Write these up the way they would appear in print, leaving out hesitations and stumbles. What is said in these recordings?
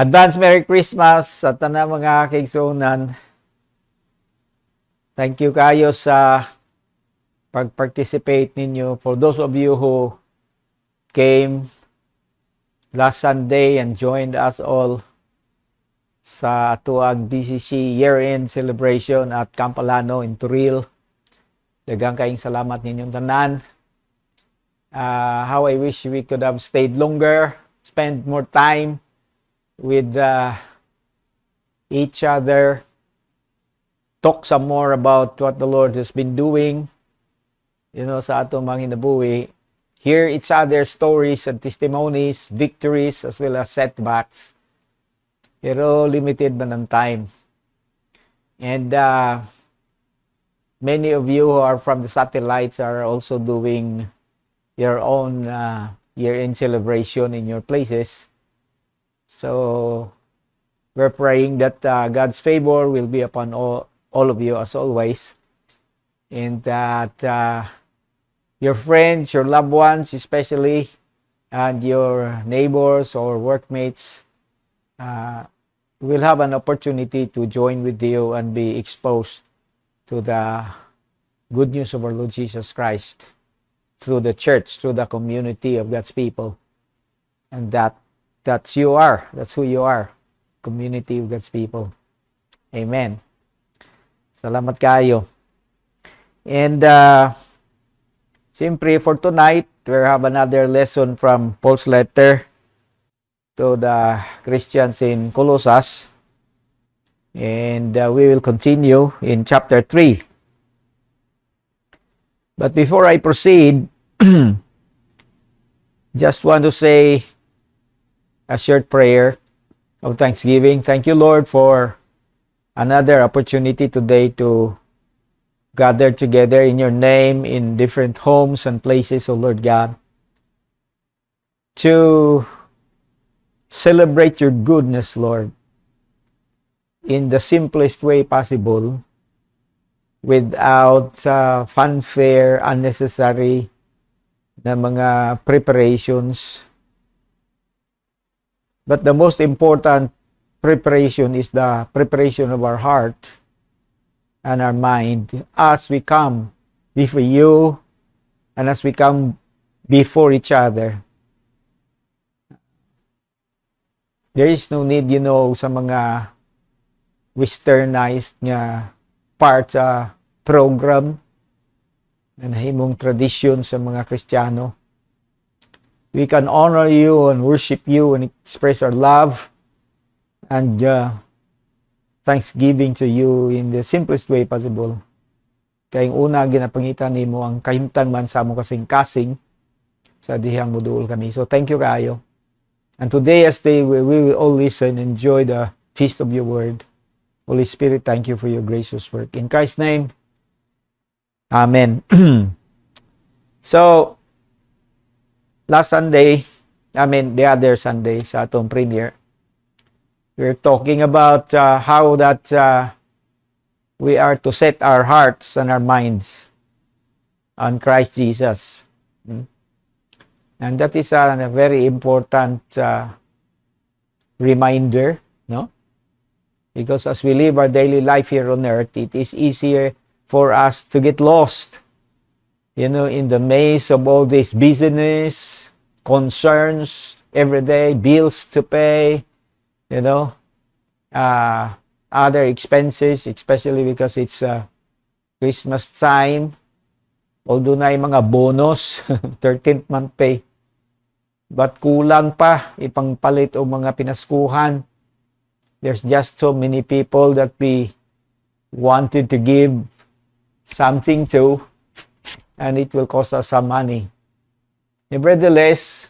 Advance Merry Christmas sa tanang mga kaigsunan. Thank you kayo sa pag-participate ninyo. For those of you who came last Sunday and joined us all sa tuag BCC year-end celebration at Campalano in Turil. Daghang kaayong salamat ninyong tanan. How I wish we could have stayed longer, spend more time with each other, talk some more about what the Lord has been doing, sa atong mga hinabuhi, hear each other's stories and testimonies, victories, as well as setbacks. Pero limited man ang time. And many of you who are from the satellites are also doing your own year-end celebration in your places. So, we're praying that God's favor will be upon all of you as always. And that your friends, your loved ones especially, and your neighbors or workmates will have an opportunity to join with you and be exposed to the good news of our Lord Jesus Christ through the church, through the community of God's people. And that's who you are, community of God's people. Amen. Salamat kayo. And simply for tonight, we have another lesson from Paul's letter to the Christians in Colossus. And we will continue in chapter 3. But before I proceed, just want to say a short prayer of thanksgiving. Thank you, Lord, for another opportunity today to gather together in your name in different homes and places, oh Lord God, to celebrate your goodness, Lord, in the simplest way possible, without fanfare, unnecessary na mga preparations. But the most important preparation is the preparation of our heart and our mind as we come before you and as we come before each other. There is no need, sa mga westernized nga part sa program na nahimong tradisyon sa mga Kristiyano. We can honor you and worship you and express our love and thanksgiving to you in the simplest way possible. Kayong una, ginapangitan nimo ang kahimtang man sa among kasing-kasing sa dihang moduol kami. So thank you kayo. And today as we will all listen and enjoy the feast of your word. Holy Spirit, thank you for your gracious work. In Christ's name, Amen. So, last Sunday, the other Sunday sa atong premiere, we're talking about how that we are to set our hearts and our minds on Christ Jesus. And that is a very important reminder, no? Because as we live our daily life here on earth, it is easier for us to get lost, in the maze of all this business, concerns, everyday bills to pay, other expenses, especially because it's Christmas time. Although na yung mga bonus, 13th month pay. But kulang pa ipangpalit o mga pinaskuhan. There's just so many people that we wanted to give something to, and it will cost us some money. Nevertheless,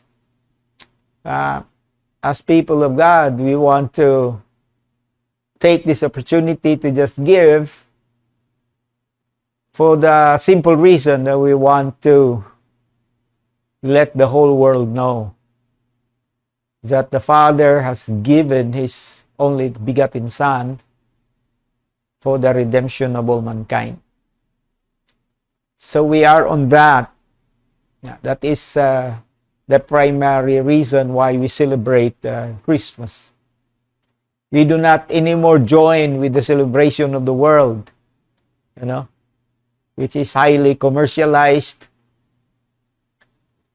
as people of God, we want to take this opportunity to just give for the simple reason that we want to let the whole world know that the Father has given His only begotten Son for the redemption of all mankind. So we are on that. That is the primary reason why we celebrate Christmas. We do not anymore join with the celebration of the world, which is highly commercialized.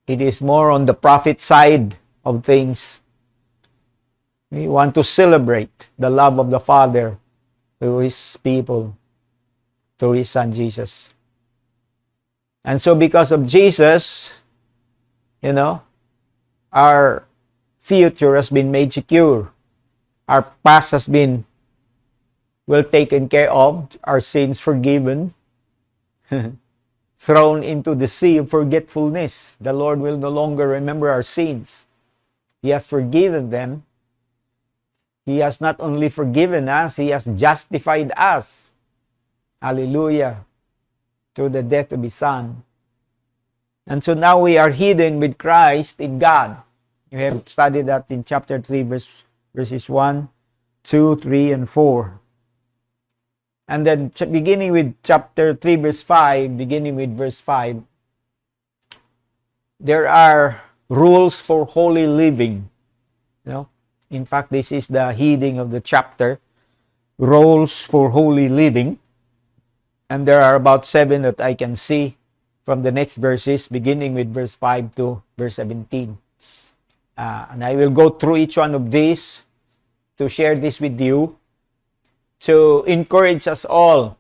It is more on the profit side of things. We want to celebrate the love of the Father to His people, through His Son Jesus. And so because of Jesus, our future has been made secure. Our past has been well taken care of, our sins forgiven, thrown into the sea of forgetfulness. The Lord will no longer remember our sins. He has forgiven them. He has not only forgiven us, He has justified us. Hallelujah. Through the death of His Son. And so now we are hidden with Christ in God. You have studied that in chapter 3, verses 1, 2, 3, and 4. And then beginning with chapter 3, verse 5, there are rules for holy living. In fact, this is the heading of the chapter, rules for holy living. And there are about 7 that I can see from the next verses, beginning with verse 5 to verse 17. And I will go through each one of these to share this with you, to encourage us all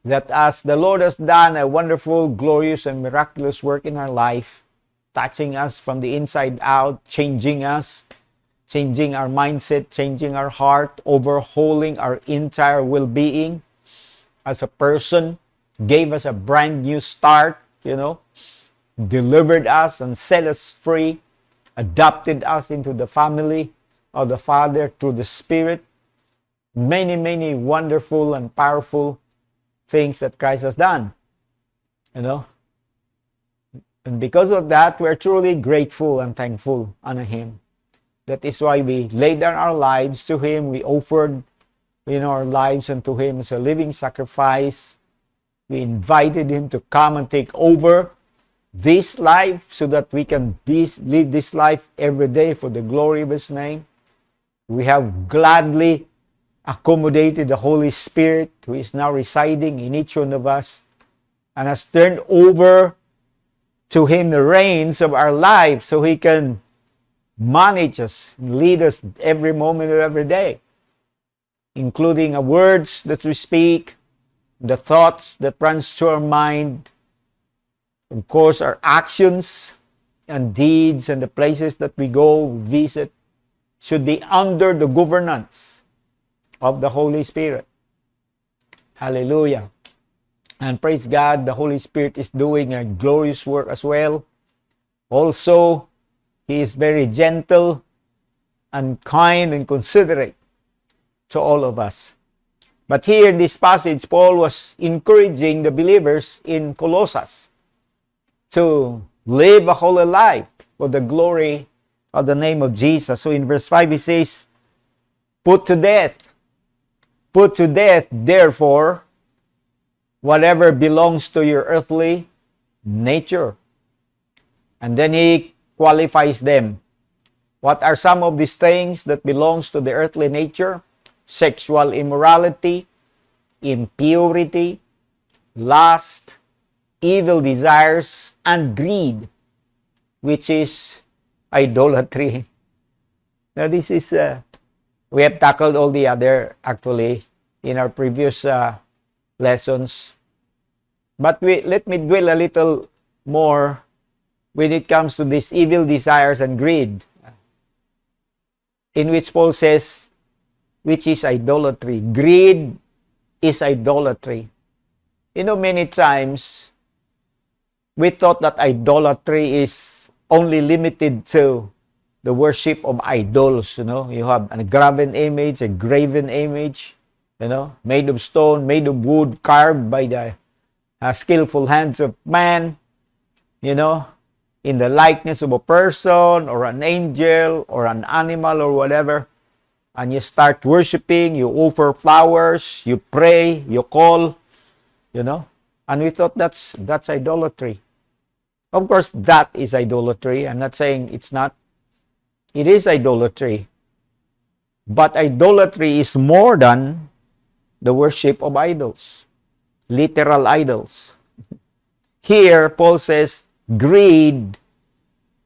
that as the Lord has done a wonderful, glorious, and miraculous work in our life, touching us from the inside out, changing us, changing our mindset, changing our heart, overhauling our entire well-being as a person, gave us a brand new start, delivered us and set us free, adopted us into the family of the Father through the Spirit. Many, many wonderful and powerful things that Christ has done, And because of that, we're truly grateful and thankful unto Him. That is why we laid down our lives to Him. We offered our lives unto Him as a living sacrifice. We invited Him to come and take over this life so that we can live this life every day for the glory of His name. We have gladly accommodated the Holy Spirit, who is now residing in each one of us, and has turned over to Him the reins of our life so He can manage us, lead us every moment of every day, including the words that we speak, the thoughts that runs through our mind, of course, our actions and deeds and the places that we go visit should be under the governance of the Holy Spirit. Hallelujah. And praise God, the Holy Spirit is doing a glorious work as well. Also, He is very gentle and kind and considerate to all of us. But here in this passage, Paul was encouraging the believers in Colossus to live a holy life for the glory of the name of Jesus. So in verse 5 he says, put to death, therefore, whatever belongs to your earthly nature. And then he qualifies them. What are some of these things that belongs to the earthly nature? Sexual immorality, impurity, lust, evil desires, and greed, which is idolatry. Now this is, we have tackled all the other actually in our previous lessons. But let me dwell a little more when it comes to these evil desires and greed, in which Paul says, which is idolatry. Greed is idolatry. Many times we thought that idolatry is only limited to the worship of idols. You have a graven image, made of stone, made of wood, carved by the skillful hands of man, in the likeness of a person or an angel or an animal or whatever. And you start worshiping, you offer flowers, you pray, you call, and we thought that's idolatry. Of course, that is idolatry. I'm not saying it's not. It is idolatry. But idolatry is more than the worship of idols, literal idols. Here, Paul says, greed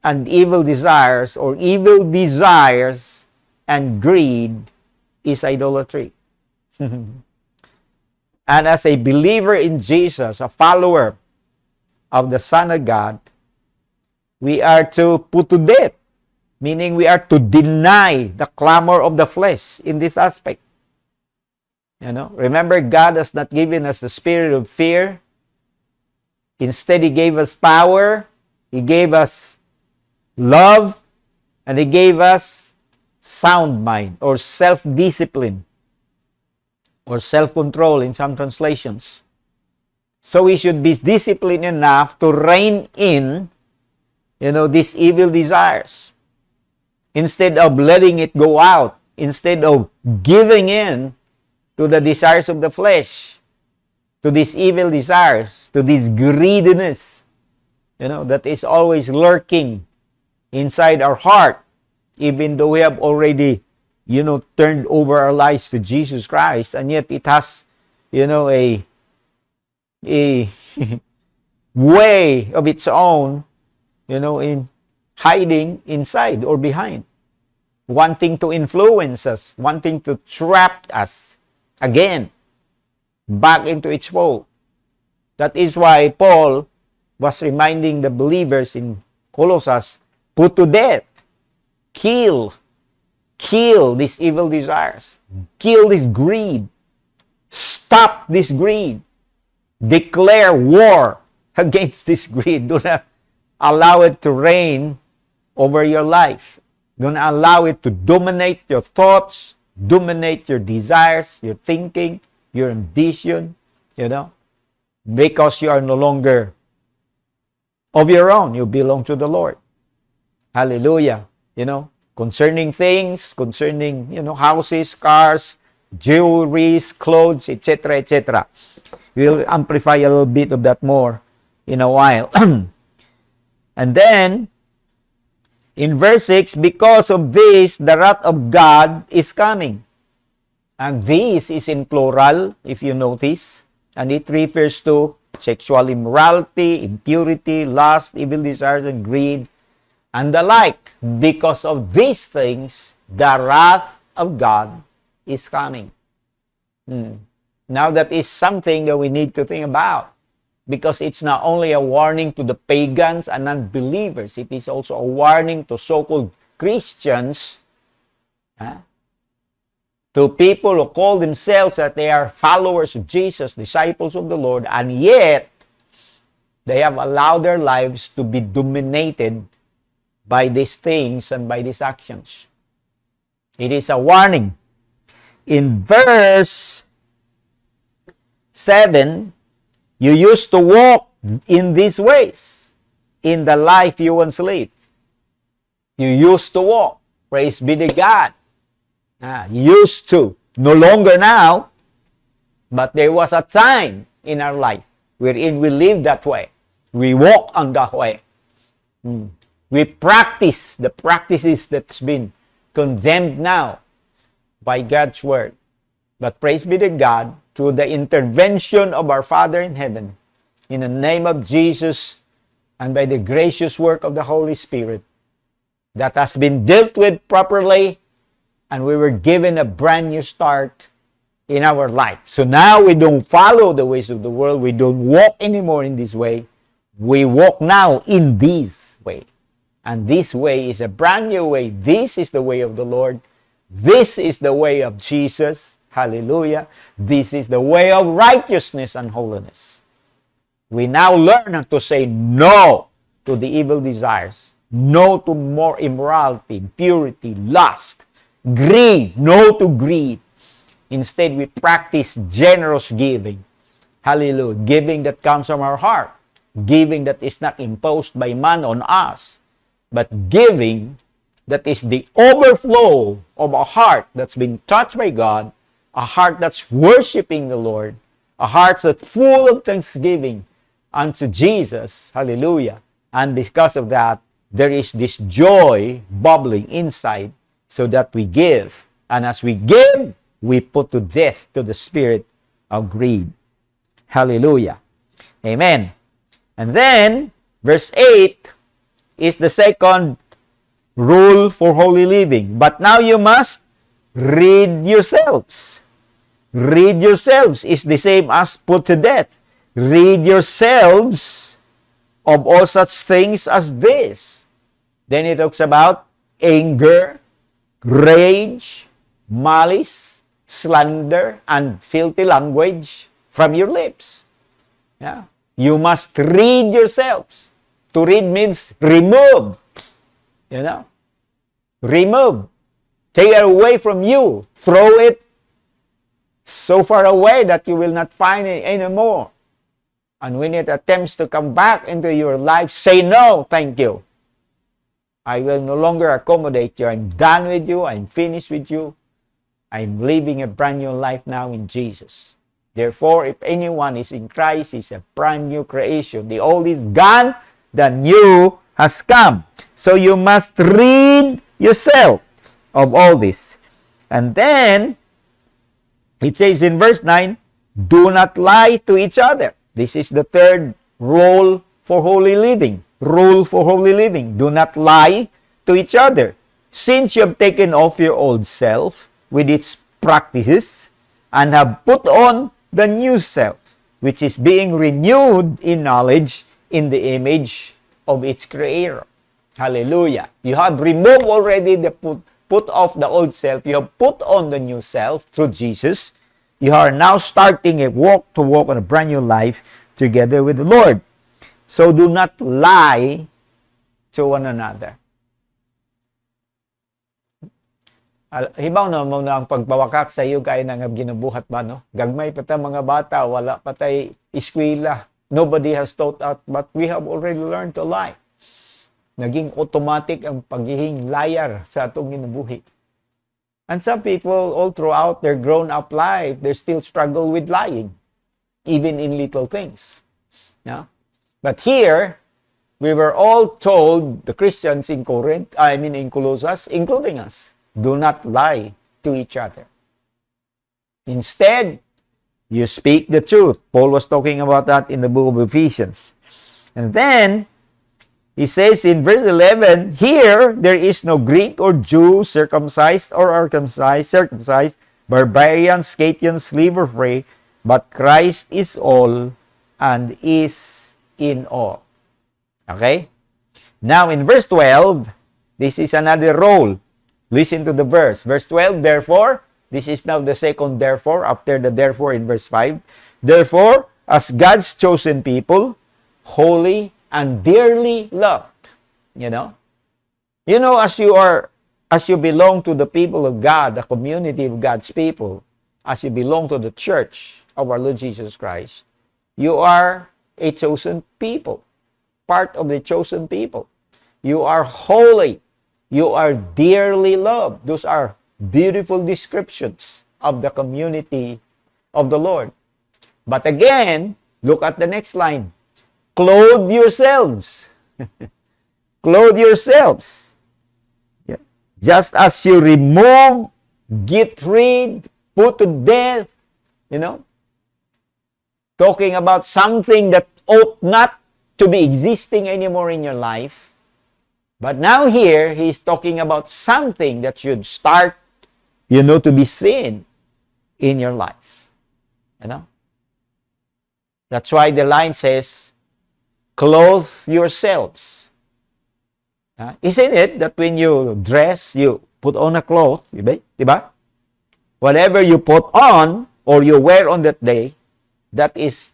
and evil desires, or evil desires and greed is idolatry. And as a believer in Jesus, a follower of the Son of God, we are to put to death, meaning we are to deny the clamor of the flesh in this aspect. Remember, God has not given us the spirit of fear. Instead, He gave us power, He gave us love, and He gave us sound mind, or self-discipline, or self-control in some translations. So we should be disciplined enough to rein in, these evil desires. Instead of letting it go out, instead of giving in to the desires of the flesh, to these evil desires, to this greediness, that is always lurking inside our heart, even though we have already, turned over our lives to Jesus Christ, and yet it has, a way of its own, in hiding inside or behind, wanting to influence us, wanting to trap us again back into its fold. That is why Paul was reminding the believers in Colossus, put to death, kill these evil desires, kill this greed, stop this greed, declare war against this greed. Do not allow it to reign over your life. Do not allow it to dominate your thoughts, dominate your desires, your thinking, your ambition, because you are no longer of your own. You belong to the Lord. Hallelujah. Concerning things, concerning, houses, cars, jewelries, clothes, etc., etc. We'll amplify a little bit of that more in a while. And then, in verse 6, because of this, the wrath of God is coming. And this is in plural, if you notice. And it refers to sexual immorality, impurity, lust, evil desires, and greed, and the like. Because of these things, the wrath of God is coming. Now that is something that we need to think about. Because it's not only a warning to the pagans and unbelievers, it is also a warning to so-called Christians, to people who call themselves that they are followers of Jesus, disciples of the Lord, and yet they have allowed their lives to be dominated by these things and by these actions. It is a warning. In verse 7, you used to walk in these ways in the life you once lived. You used to walk. Praise be to God. Used to. No longer now, but there was a time in our life wherein we lived that way. We walk on that way. We practice the practices that's been condemned now by God's word. But praise be to God, through the intervention of our Father in heaven, in the name of Jesus, and by the gracious work of the Holy Spirit, that has been dealt with properly, and we were given a brand new start in our life. So now we don't follow the ways of the world. We don't walk anymore in this way. We walk now in this way. And this way is a brand new way. This is the way of the Lord. This is the way of Jesus. Hallelujah. This is the way of righteousness and holiness. We now learn to say no to the evil desires. No to more immorality, impurity, lust, greed. No to greed. Instead, we practice generous giving. Hallelujah. Giving that comes from our heart. Giving that is not imposed by man on us. But giving that is the overflow of a heart that's been touched by God, a heart that's worshiping the Lord, a heart that's full of thanksgiving unto Jesus. Hallelujah. And because of that, there is this joy bubbling inside so that we give And as we give, we put to death to the spirit of greed. Hallelujah. Amen. And then, verse 8 is the second rule for holy living. But now you must rid yourselves. Rid yourselves is the same as put to death. Rid yourselves of all such things as this. Then it talks about anger, rage, malice, slander, and filthy language from your lips. Yeah. You must rid yourselves. To rid means remove. You know? Remove. Take it away from you. Throw it so far away that you will not find it anymore. And when it attempts to come back into your life, say no, thank you. I will no longer accommodate you. I'm done with you. I'm finished with you. I'm living a brand new life now in Jesus. Therefore, if anyone is in Christ, he's a brand new creation. The old is gone, the new has come. So you must rid yourself of all this. And then, it says in verse 9, do not lie to each other. This is the third rule for holy living. Rule for holy living. Do not lie to each other. Since you have taken off your old self with its practices and have put on the new self, which is being renewed in knowledge in the image of its creator. Hallelujah. You have removed already the put off the old self. You have put on the new self through Jesus. You are now starting a walk on a brand new life together with the Lord. So do not lie to one another. Hibaw na mo na ang pagpawakak sa iyo kaya nang ginabuhat ba, no? Gagmay pa ta mga bata, wala pa tay eskwela. Nobody has taught us, but we have already learned to lie. Naging automatic ang pagiging liar sa atong ginabuhi. And some people, all throughout their grown-up life, they still struggle with lying, even in little things. Yeah? But here, we were all told, the Christians in in Colossus, including us, do not lie to each other. Instead, you speak the truth. Paul was talking about that in the book of Ephesians. And then, he says in verse 11, here there is no Greek or Jew, circumcised or circumcised, barbarian, Scythian, slave or free, but Christ is all and is in all. Okay? Now in verse 12, this is another role. Listen to the verse. Verse 12, therefore, this is now the second therefore, after the therefore in verse 5. Therefore, as God's chosen people, holy and dearly loved. You know, as you belong to the people of God, the community of God's people, as you belong to the church of our Lord Jesus Christ, you are a chosen people, part of the chosen people. You are holy. You are dearly loved. Those are beautiful descriptions of the community of the Lord. But again, look at the next line. Clothe yourselves. Clothe yourselves. Yeah. Just as you remove, get rid, put to death, talking about something that ought not to be existing anymore in your life. But now here, he's talking about something that should start, to be seen in your life. That's why the line says, clothe yourselves. Isn't it that when you dress, you put on a cloth, diba? Whatever you put on or you wear on that day, that is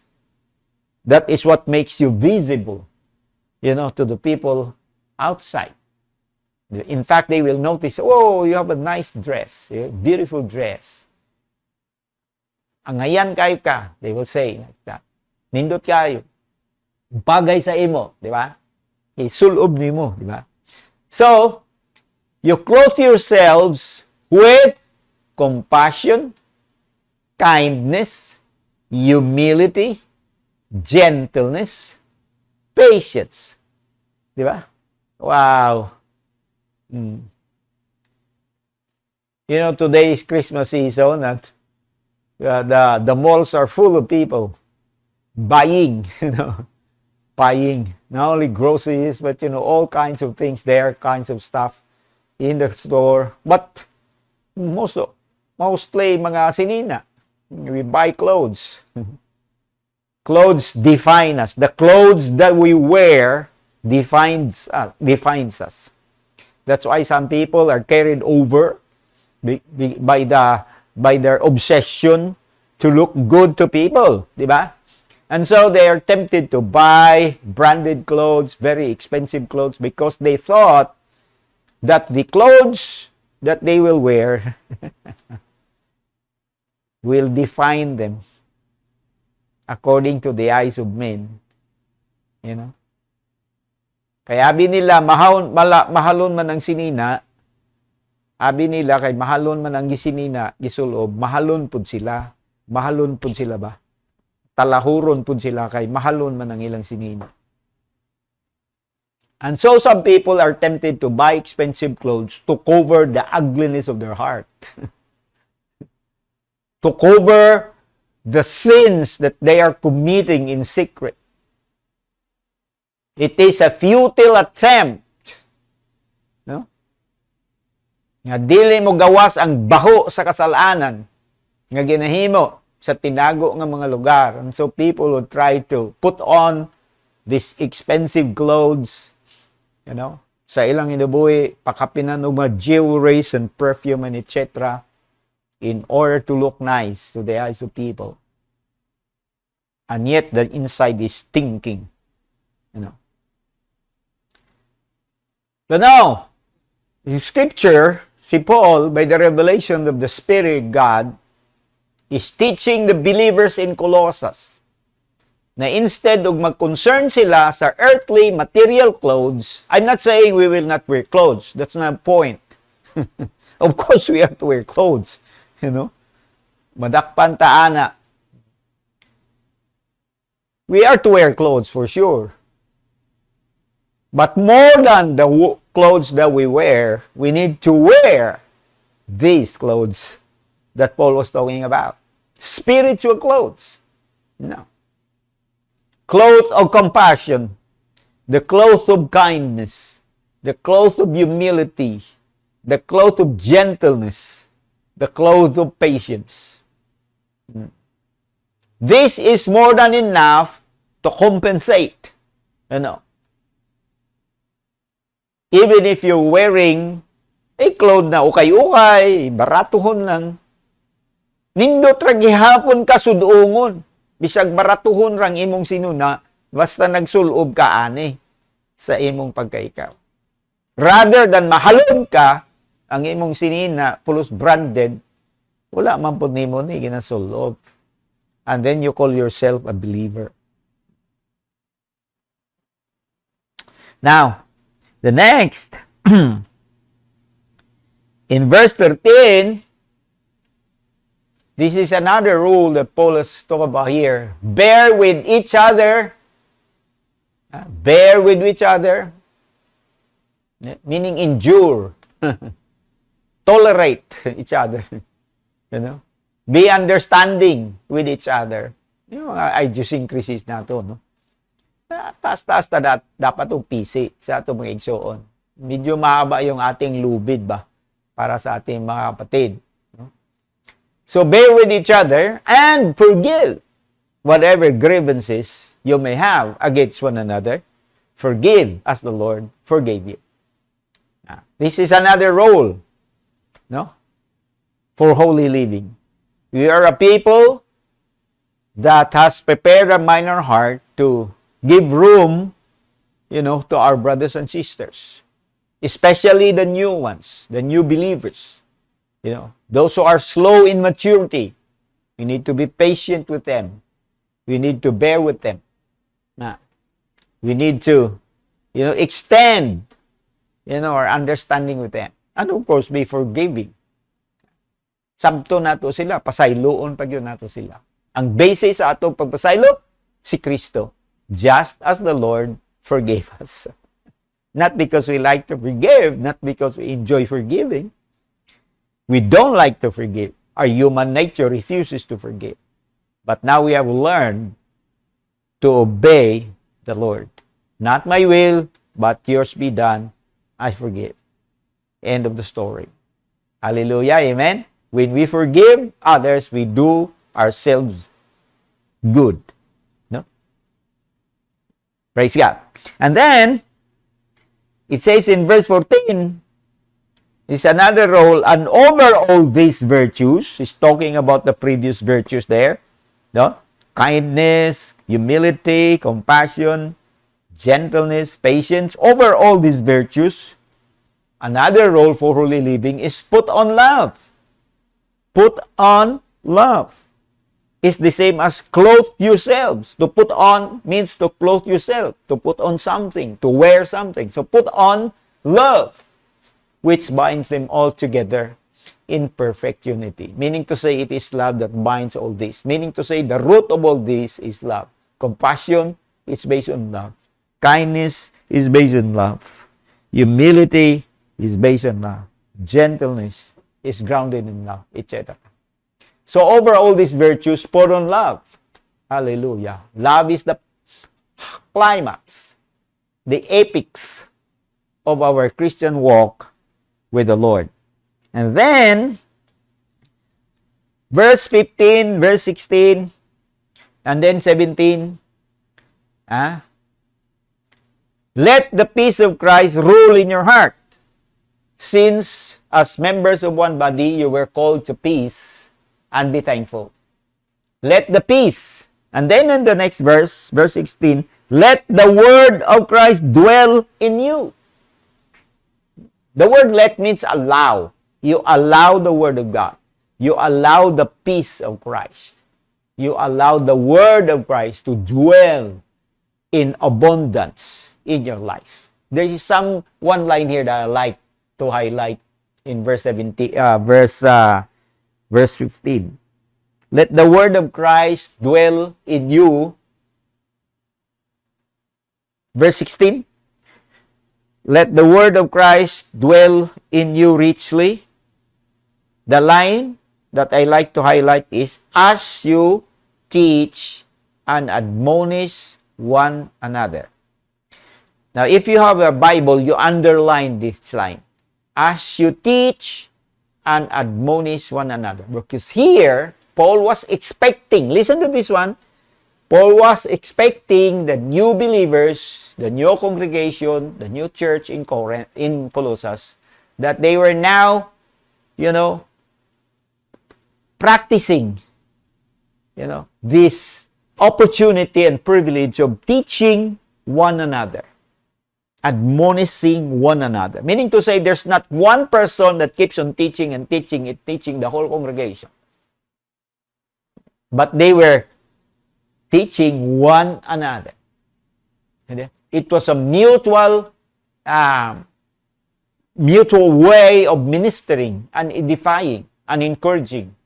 what makes you visible, to the people outside. In fact, they will notice, oh, you have a nice dress, beautiful dress. Angayan kayo ka, they will say like that. Nindot kayo. Bagay sa imo, di ba? Isulob nimo, di ba? So, you clothe yourselves with compassion, kindness, humility, gentleness, patience. Di ba? Wow. You know, today is Christmas season and the malls are full of people buying, buying not only groceries, but, all kinds of things there, kinds of stuff in the store. But mostly mga sinina, we buy clothes. Clothes define us. The clothes that we wear defines us. That's why some people are carried over by their obsession to look good to people, di ba? And so they are tempted to buy branded clothes, very expensive clothes, because they thought that the clothes that they will wear will define them according to the eyes of men. Kaya abi nila, mahalon man ang sinina, abi nila, kay mahalon man ang gisinina, gisulob, mahalon pud sila. Mahalon pud sila ba? Talahuron pud sila, kay mahalon man ang ilang sinina. And so some people are tempted to buy expensive clothes to cover the ugliness of their heart. To cover the sins that they are committing in secret. It is a futile attempt, no? Nga dili mo gawas ang baho sa kasalanan nga ginahimo sa tinago nga mga lugar. And so people would try to put on these expensive clothes, sa ilang inabuhi, pakapinan ng mga jewelries and perfume and etc. in order to look nice to the eyes of people. And yet the inside is stinking, But now, in Scripture, si Paul, by the revelation of the Spirit of God, is teaching the believers in Colossus na instead of mag-concern sila sa earthly material clothes, I'm not saying we will not wear clothes. That's not the point. Of course, we have to wear clothes. Madakpan taana. We are to wear clothes for sure. But more than the clothes that we wear, we need to wear these clothes that Paul was talking about. Spiritual clothes. Clothes of compassion, the clothes of kindness, the clothes of humility, the clothes of gentleness, the clothes of patience. This is more than enough to compensate. Even if you're wearing a clothes na ukay-ukay, baratuhon lang, nindot ra gihapon ka sudungon. Bisag baratuhon rang imong sinuna, basta nagsulob ka ani sa imong pagkaikaw. Rather than mahalon ka, ang imong sinina, pulos branded, wala man po nimo ni ginasulob. And then you call yourself a believer. Now, the next, in verse 13, this is another rule that Paul has talked about here. Bear with each other. Bear with each other. Meaning endure. Tolerate each other. Be understanding with each other. Yung mga idiosyncrasies na ito, no? Taas-taas na dapat itong PC sa itong mga igsoon. Medyo mahaba yung ating lubid ba para sa ating mga kapatid. No? So bear with each other and forgive whatever grievances you may have against one another. Forgive as the Lord forgave you. This is another role, no, for holy living. We are a people that has prepared a mind and heart to give room, to our brothers and sisters, especially the new ones, the new believers, those who are slow in maturity. We need to be patient with them. We need to bear with them. We need to, extend, our understanding with them. And of course, be forgiving. Sabto nato sila, pasayloon pag yun nato sila. Ang basis sa atong pagpasaylo, si Kristo. Just as the Lord forgave us. Not because we like to forgive, not because we enjoy forgiving, We don't like to forgive. Our human nature refuses to forgive. But now we have learned to obey the Lord. Not my will, but yours be done. I forgive. End of the story. Hallelujah. Amen. When we forgive others, we do ourselves good. No? Praise God. And then, it says in verse 14, is another role, and over all these virtues, is talking about the previous virtues there, no? Kindness, humility, compassion, gentleness, patience. Over all these virtues, another role for holy living is put on love. Put on love. Is the same as clothe yourselves. To put on means to clothe yourself, to put on something, to wear something. So put on love, which binds them all together in perfect unity. Meaning to say, it is love that binds all this. Meaning to say, the root of all this is love. Compassion is based on love. Kindness is based on love. Humility is based on love. Gentleness is grounded in love, etc. So over all these virtues, put on love. Hallelujah. Love is the climax, the apex of our Christian walk with the Lord. And then, verse 15, verse 16, and then 17, let the peace of Christ rule in your heart, since as members of one body, you were called to peace, and be thankful. Let the peace, and then in the next verse, verse 16, let the word of Christ dwell in you. The word let means allow. You allow the word of God. You allow the peace of Christ. You allow the word of Christ to dwell in abundance in your life. There is one line here that I like to highlight in verse 17, verse 15. Let the word of Christ dwell in you. Verse 16. Let the word of Christ dwell in you richly. The line that I like to highlight is, as you teach and admonish one another. Now, if you have a Bible, you underline this line. As you teach and admonish one another. Because here, Paul was expecting, listen to this one, Paul was expecting the new believers, the new congregation, the new church in Corinth, in Colossus, that they were now, practicing, this opportunity and privilege of teaching one another, admonishing one another. Meaning to say, there's not one person that keeps on teaching and teaching the whole congregation. But they were teaching one another. It was a mutual way of ministering and edifying and encouraging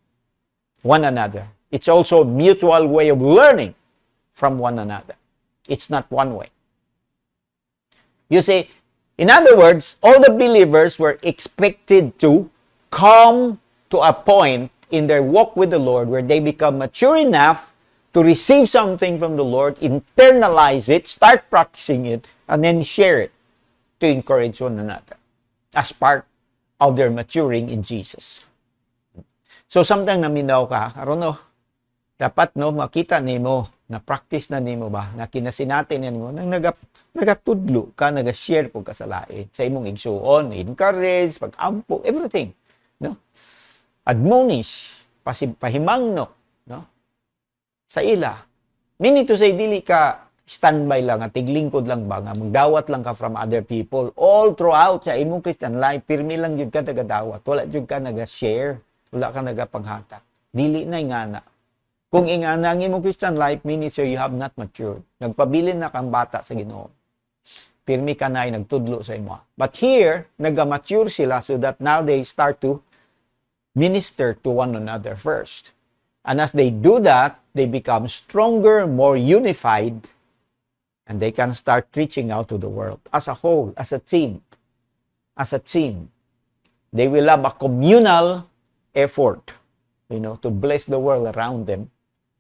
one another. It's also a mutual way of learning from one another. It's not one way. You see, in other words, all the believers were expected to come to a point in their walk with the Lord where they become mature enough to receive something from the Lord, internalize it, start practicing it, and then share it to encourage one another as part of their maturing in Jesus. So, samtang naminaw ka, karon dapat makita nimo na practice na nimo ba, na kinasinati nimo, nang nagatudlo ka, nagashare po ka sa lain, sa imong igsuon, encourage, pag-ampo, everything. Admonish, pahimangno, sa ila. Meaning to say, dili ka standby lang, at tiglingkod lang ba, nga magdawat lang ka from other people. All throughout sa imong Christian life, pirmi lang yun ka nagadawat. Wala yun ka nag-share, wala ka nagapanghatak. Dili na ingana. Kung ingana ang imong Christian life, meaning so you have not matured. Nagpabilin na kang bata sa Ginoo. Pirmi ka na ay nagtudlo sa imo. But here, nag-mature sila so that now they start to minister to one another first. And as they do that, they become stronger, more unified, and they can start reaching out to the world as a whole, as a team. As a team. They will have a communal effort, to bless the world around them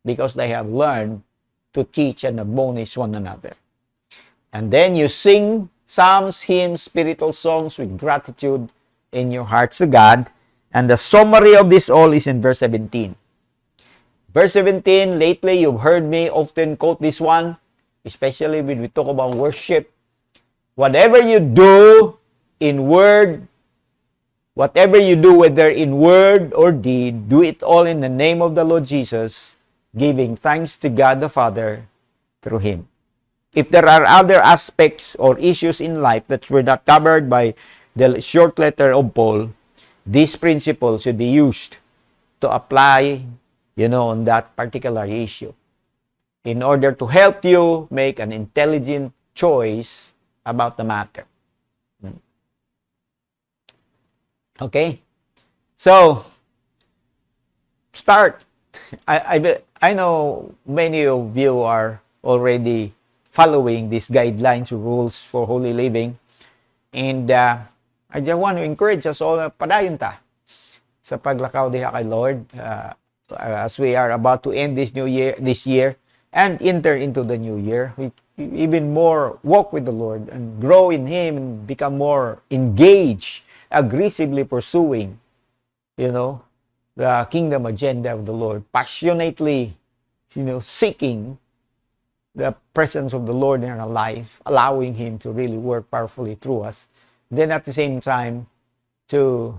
because they have learned to teach and admonish one another. And then you sing psalms, hymns, spiritual songs with gratitude in your hearts to God. And the summary of this all is in verse 17. Verse 17, lately you've heard me often quote this one, especially when we talk about worship. Whatever you do, whatever you do, whether in word or deed, do it all in the name of the Lord Jesus, giving thanks to God the Father through Him. If there are other aspects or issues in life that were not covered by the short letter of Paul, these principles should be used to apply, on that particular issue in order to help you make an intelligent choice about the matter. Okay? So, start. I know many of you are already following these guidelines, rules for holy living. And I just want to encourage us all na padayon ta sa paglakaw diha kay Lord as we are about to end this year and enter into the new year. We even more walk with the Lord and grow in Him and become more engaged, aggressively pursuing, the kingdom agenda of the Lord, passionately, seeking the presence of the Lord in our life, allowing Him to really work powerfully through us. Then at the same time, to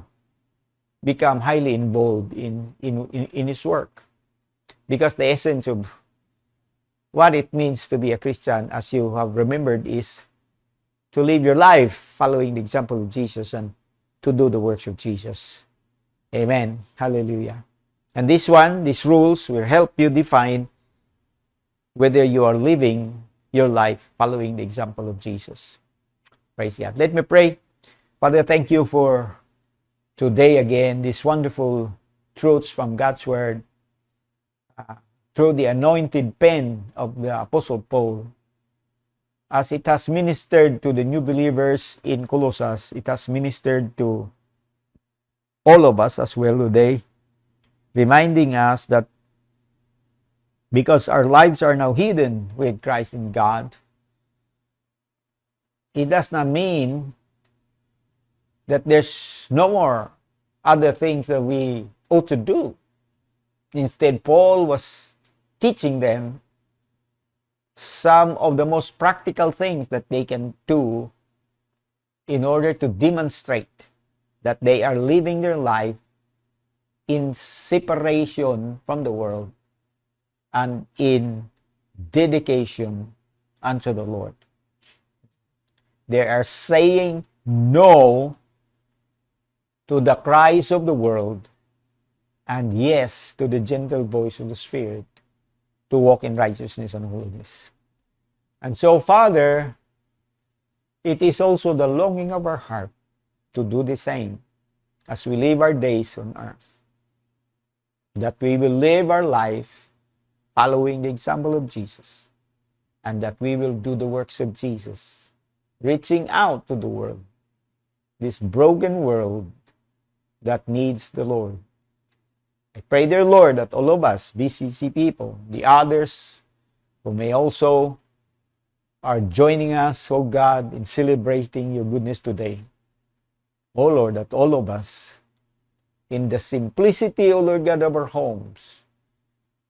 become highly involved in His work. Because the essence of what it means to be a Christian, as you have remembered, is to live your life following the example of Jesus and to do the works of Jesus. Amen. Hallelujah. And these rules will help you define whether you are living your life following the example of Jesus. Praise God. Let me pray. Father, thank you for today again, these wonderful truths from God's Word through the anointed pen of the Apostle Paul. As it has ministered to the new believers in Colossus, it has ministered to all of us as well today, reminding us that because our lives are now hidden with Christ in God, it does not mean that there's no more other things that we ought to do. Instead, Paul was teaching them some of the most practical things that they can do in order to demonstrate that they are living their life in separation from the world and in dedication unto the Lord. They are saying no to the cries of the world and yes to the gentle voice of the Spirit to walk in righteousness and holiness. And so, Father, it is also the longing of our heart to do the same as we live our days on earth. That we will live our life following the example of Jesus, and that we will do the works of Jesus, reaching out to the world, this broken world that needs the Lord. I pray, dear Lord, that all of us, BCC people, the others who may also are joining us, oh God, in celebrating your goodness today. Oh Lord, that all of us, in the simplicity, oh Lord God, of our homes,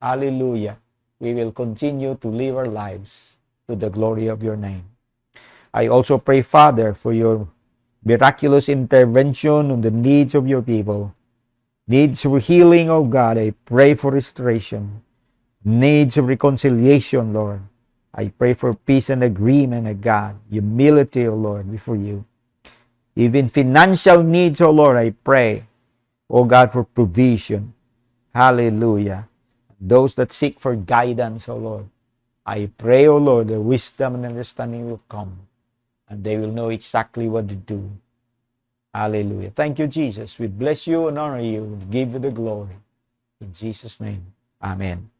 hallelujah, we will continue to live our lives to the glory of your name. I also pray, Father, for your miraculous intervention on the needs of your people. Needs of healing, oh God, I pray for restoration. Needs of reconciliation, Lord. I pray for peace and agreement, oh God. Humility, oh Lord, before you. Even financial needs, oh Lord, I pray, oh God, for provision. Hallelujah. Those that seek for guidance, oh Lord, I pray, oh Lord, the wisdom and understanding will come, and they will know exactly what to do. Hallelujah. Thank you, Jesus. We bless you and honor you and give you the glory. In Jesus' name, amen.